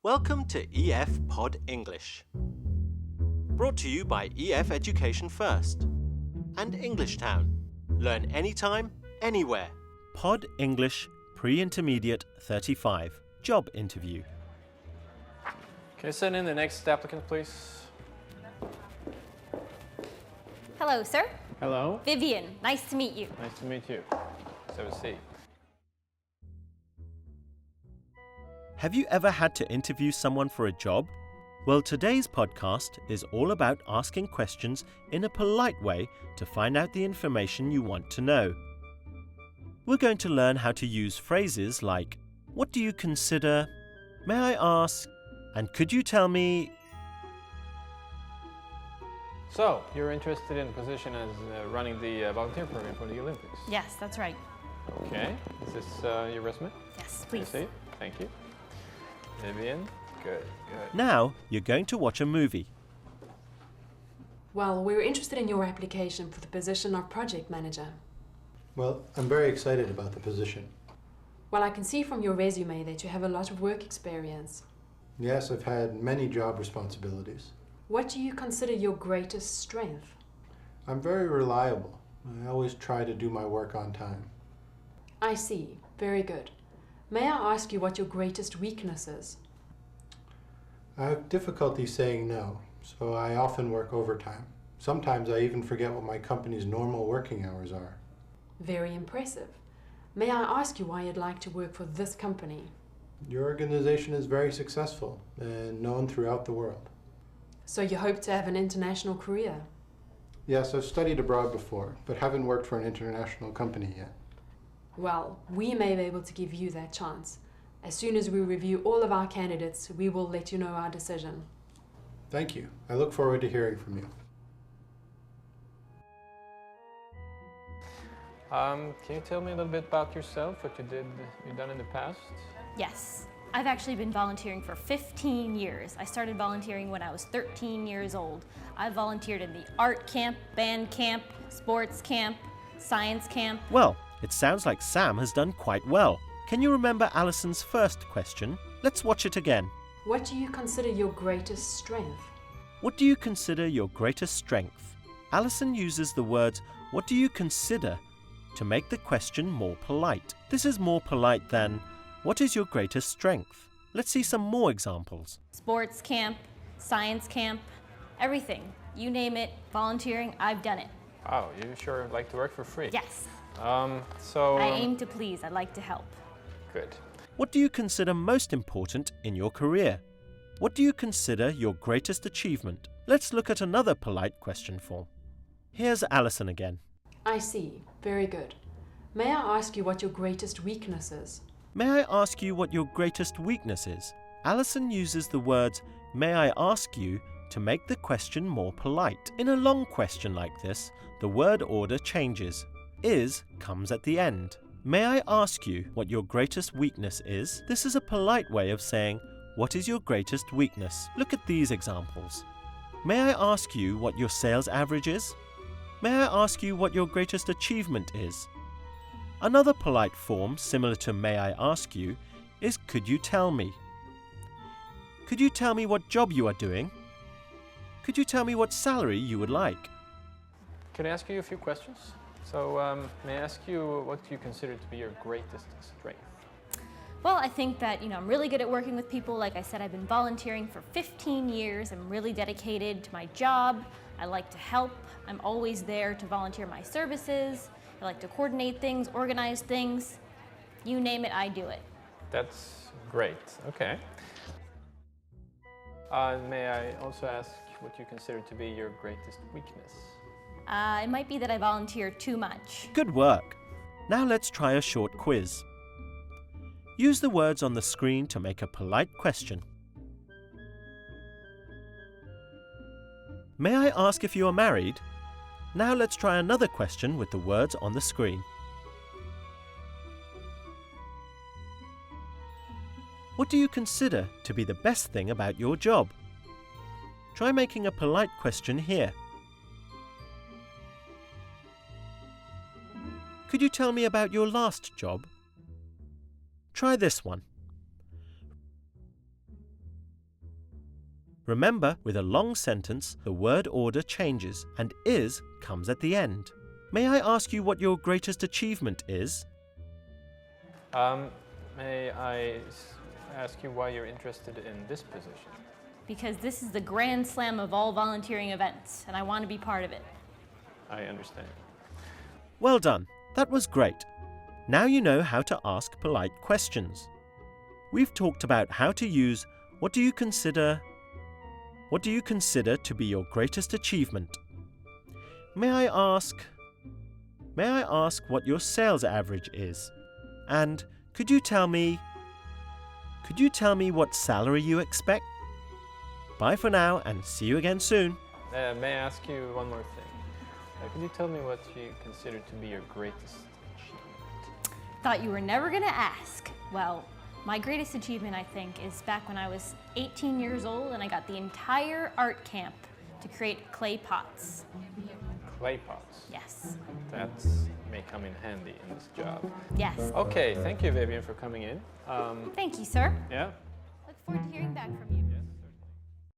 Welcome to EF Pod English. Brought to you by EF Education First and English Town. Learn anytime, anywhere. Pod English Pre-Intermediate 35. Job interview. Can you send in the next applicant, please? Hello, sir. Hello. Vivian, nice to meet you. Nice to meet you. Let's have a seat. Have you ever had to interview someone for a job? Well, today's podcast is all about asking questions in a polite way to find out the information you want to know. We're going to learn how to use phrases like, "What do you consider?" "May I ask?" and "Could you tell me?" So, you're interested in a position as running the volunteer program for the Olympics? Yes, that's right. Okay. Is this your resume? Yes, Can I please. see it? Thank you. Vivian? Good. Now you're going to watch a movie. Well, we were interested in your application for the position of project manager. Well, I'm very excited about the position. Well, I can see from your resume that you have a lot of work experience. Yes, I've had many job responsibilities. What do you consider your greatest strength? I'm very reliable. I always try to do my work on time. I see. Very good. May I ask you what your greatest weakness is? I have difficulty saying no, so I often work overtime. Sometimes I even forget what my company's normal working hours are. Very impressive. May I ask you why you'd like to work for this company? Your organization is very successful and known throughout the world. So you hope to have an international career? Yes, I've studied abroad before, but haven't worked for an international company yet. Well, we may be able to give you that chance. As soon as we review all of our candidates, we will let you know our decision. Thank you. I look forward to hearing from you. Can you tell me a little bit about yourself, what you've done in the past? Yes. I've actually been volunteering for 15 years. I started volunteering when I was 13 years old. I volunteered in the art camp, band camp, sports camp, science camp. Well, it sounds like Sam has done quite well. Can you remember Allison's first question? Let's watch it again. What do you consider your greatest strength? What do you consider your greatest strength? Allison uses the words, "What do you consider?" to make the question more polite. This is more polite than, "What is your greatest strength?" Let's see some more examples. Sports camp, science camp, everything. You name it, volunteering, I've done it. Oh, you sure like to work for free? Yes. I I aim to please. I like to help. Good. What do you consider most important in your career? What do you consider your greatest achievement? Let's look at another polite question form. Here's Allison again. I see. Very good. May I ask you what your greatest weakness is? May I ask you what your greatest weakness is? Allison uses the words, "May I ask you?" to make the question more polite. In a long question like this, the word order changes. Is comes at the end. May I ask you what your greatest weakness is? This is a polite way of saying, what is your greatest weakness? Look at these examples. May I ask you what your sales average is? May I ask you what your greatest achievement is? Another polite form similar to may I ask you is could you tell me? Could you tell me what job you are doing? Could you tell me what salary you would like? Can I ask you a few questions? So, may I ask you what you consider to be your greatest strength? Well, I think that, I'm really good at working with people. Like I said, I've been volunteering for 15 years. I'm really dedicated to my job. I like to help. I'm always there to volunteer my services. I like to coordinate things, organize things. You name it, I do it. That's great. Okay. May I also ask what you consider to be your greatest weakness? It might be that I volunteer too much. Good work. Now let's try a short quiz. Use the words on the screen to make a polite question. May I ask if you are married? Now let's try another question with the words on the screen. What do you consider to be the best thing about your job? Try making a polite question here. Could you tell me about your last job? Try this one. Remember, with a long sentence, the word order changes and is comes at the end. May I ask you what your greatest achievement is? May I ask you why you're interested in this position? Because this is the grand slam of all volunteering events, and I want to be part of it. I understand. Well done. That was great. Now you know how to ask polite questions. We've talked about how to use what do you consider to be your greatest achievement? May I ask what your sales average is? And could you tell me what salary you expect? Bye for now and see you again soon. May I ask you one more thing? Could you tell me what you consider to be your greatest achievement? Thought you were never going to ask. Well, my greatest achievement, I think, is back when I was 18 years old and I got the entire art camp to create clay pots. Clay pots? Yes. That may come in handy in this job. Yes. Okay, thank you, Vivian, for coming in. Thank you, sir. Yeah? Look forward to hearing back from you.